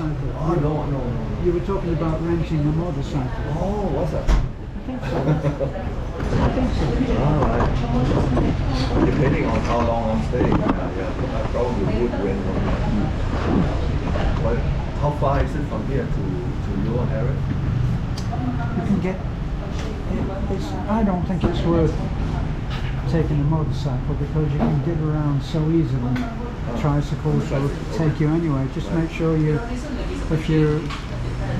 motorcycle. Oh, no. You were talking about renting a motorcycle. Oh, what's that? I think so. I think so. All right. Depending on how long I'm staying, I probably would rent one. But how far is it from here to your area? You can get. I don't think it's worth taking a motorcycle because you can get around so easily. Tricycles will take you anyway. Just make sure if you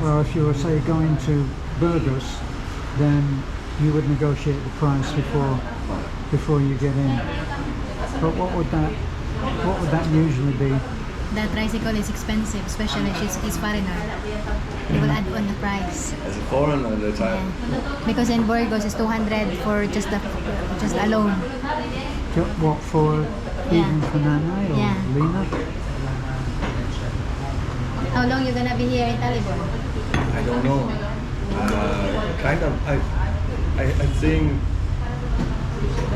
were say going to Burgos, then you would negotiate the price before you get in. But what would that usually be? The tricycle is expensive, especially if he's foreigner. They will add on the price. As a foreigner, the time. Yeah. Because in Burgos it's 200 for just alone. What for? Yeah. Even for Nanay or Yeah. Lena? How long you gonna be here in Taliban? I don't know. Kind of. I think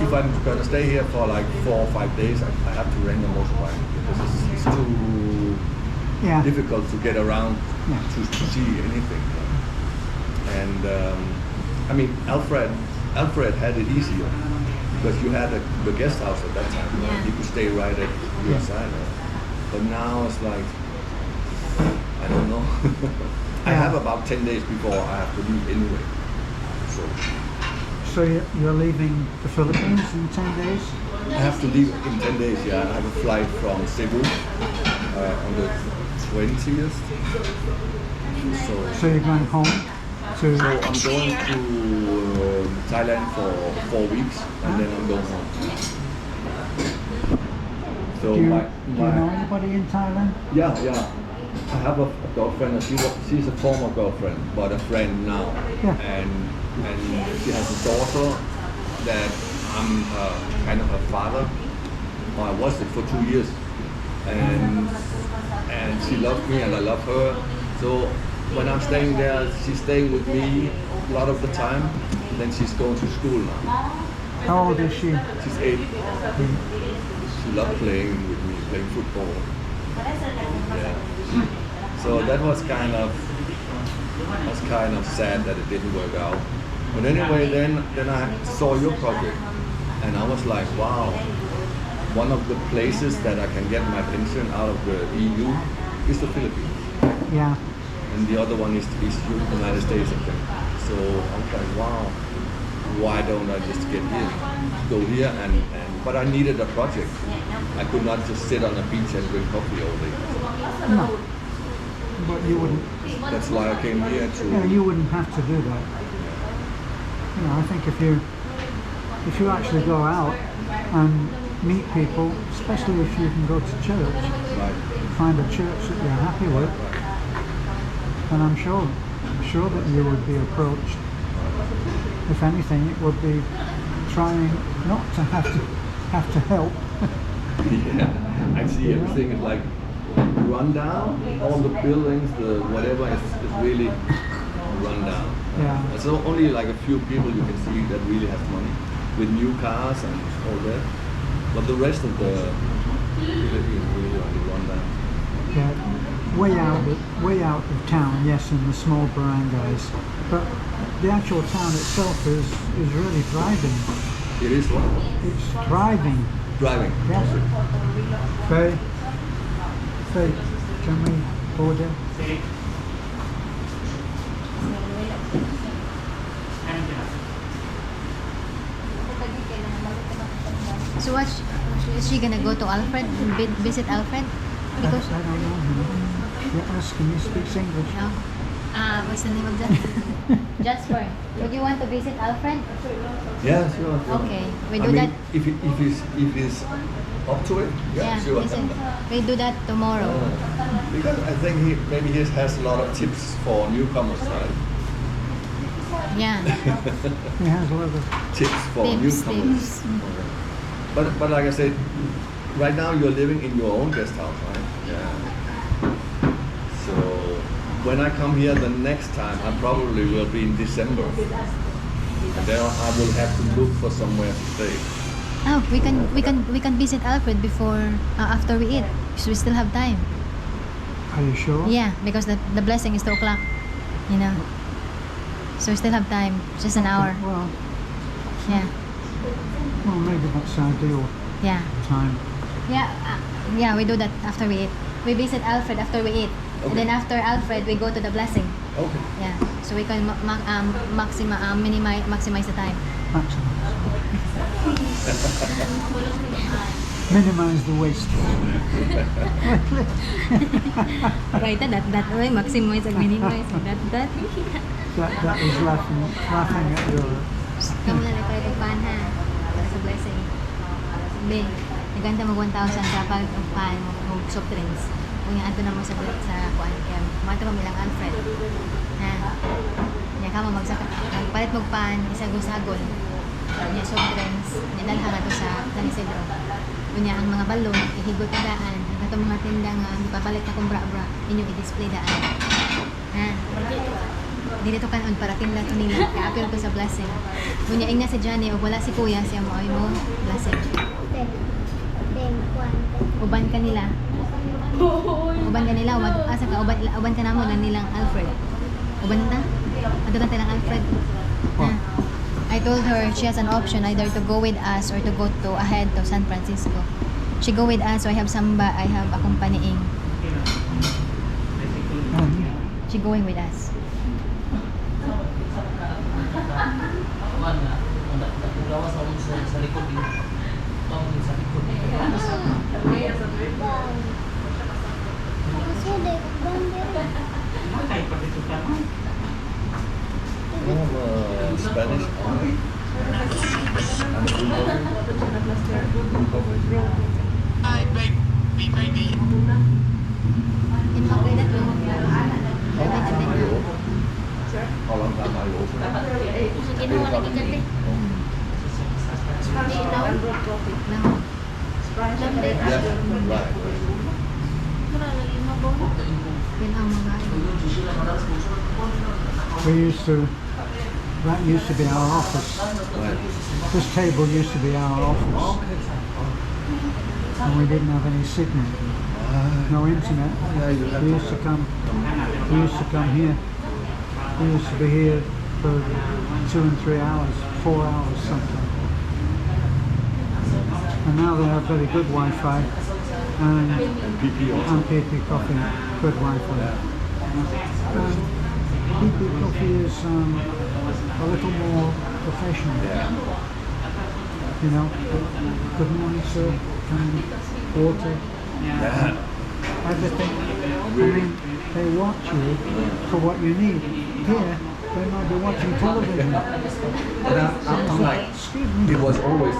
if I'm gonna stay here for like 4 or 5 days, I have to rent a motorbike because it's too difficult to get around to see anything. And I mean, Alfred had it easier because you had the guest house at that time. Yeah. You could stay right at your side. But now it's like I don't know. I have about 10 days before I have to leave anyway. So you're leaving the Philippines in 10 days? I have to leave in 10 days, yeah. I have a flight from Cebu on the 20th. So you're going home to... So I'm going to Thailand for 4 weeks and then I'm going home. So do you know anybody in Thailand? Yeah. I have a girlfriend. She's a former girlfriend, but a friend now. Yeah. And she has a daughter that I'm kind of her father. Well, I was it for 2 years, and she loves me and I love her. So when I'm staying there, she's staying with me a lot of the time. Then she's going to school now. How old is she? She's 8. She loves playing with me, playing football. Yeah. So that was kind of sad that it didn't work out. But anyway, then I saw your project, and I was like, wow, one of the places that I can get my pension out of the EU is the Philippines. Yeah. And the other one is the United States, I think. So I was like, wow, why don't I just go here but I needed a project. I could not just sit on a beach and drink coffee all day. No. But you wouldn't... That's why I came here to... Yeah, you wouldn't have to do that. You know, I think if you actually go out and meet people, especially if you can go to church, find a church that you're happy with, and I'm sure that you would be approached. If anything, it would be trying not to have to help. Yeah, I see everything is like run down. All the buildings, the whatever is really run down. Yeah. So only like a few people you can see that really have money with new cars and all that. But the rest of the Philippines really only run down. Yeah, way out of town, yes, in the small barangays. But the actual town itself is really thriving. It is what? It's thriving. Driving. Yes. Faye, can we order? So what? Is she gonna go to Alfred and visit Alfred? Because I don't know. Yes, can you speak English? no. What's the name of that? Jasper. Would you want to visit Alfred? Yeah, sure. Okay, we do that. If he's up to it, yeah, sure. Listen, we do that tomorrow. Because I think maybe he has a lot of tips for newcomers, right? Yeah. He has a lot of... Tips for newcomers. But like I said, right now you're living in your own guest house, right? Yeah. So when I come here the next time, I probably will be in December. And then I will have to look for somewhere to stay. Oh, we can visit Alfred before after we eat, so we still have time. Are you sure? Yeah, because the blessing is 2 o'clock. You know. So we still have time. Just an hour. Well, Yeah. well, maybe that's ideal Yeah. time. Yeah. Yeah, we do that after we eat. We visit Alfred after we eat. And Okay. then after Alfred, we go to the blessing. Okay. Yeah. So we can maximize the time. Maximize. Minimize the waste. Right, that way, maximize and minimize. That. That is laughing at your. Kamu na lang tayo pan ha. Para sa blessing. Then, naganda mo 1,000 kapag pan mo soft drinks. Kung yung ato na mo sa kuan kaya mato kami lang Alfred. Ha. Nya ka mo palit mo pan isa gusagon. Nya soft drinks. Nya dalhan ato sa San Isidro. Unya ang mga balon ihigot na daan. Ang ato mga tinda nga ipapalit na kung bra-bra inyong i-display daan. Ha. Dito kanon para tinda to nila. Kaapil ko sa blessing. Unya ingna si Johnny o wala si Kuya siya mo ay mo blessing. Uban ka nila. Asa ka uban ka namo lang nilang Alfred. Uban ta? Adutan talang Alfred. Ha? I told her she has an option either to go with us or to go to ahead to San Francisco. She go with us, so I have samba, I have accompanying. She going with us. I have Spanish and In Magdalena to. How long time are you open? Ginawa lagi kate. Lang. Yeah, right. Yan ang mga That used to be our office. Right. This table used to be our office. And we didn't have any signal, no internet. Yeah, you have We used to come here. We used to be here for 2 and 3 hours, 4 hours something. And now they have very good Wi-Fi and PP also. PP Coffee, good Wi-Fi. PP Coffee is a little more professional. Yeah. You know, good morning sir, water, Yeah. everything. I mean, they watch you for what you need. Here, they might be watching television. And I'm like, Excuse me. it was always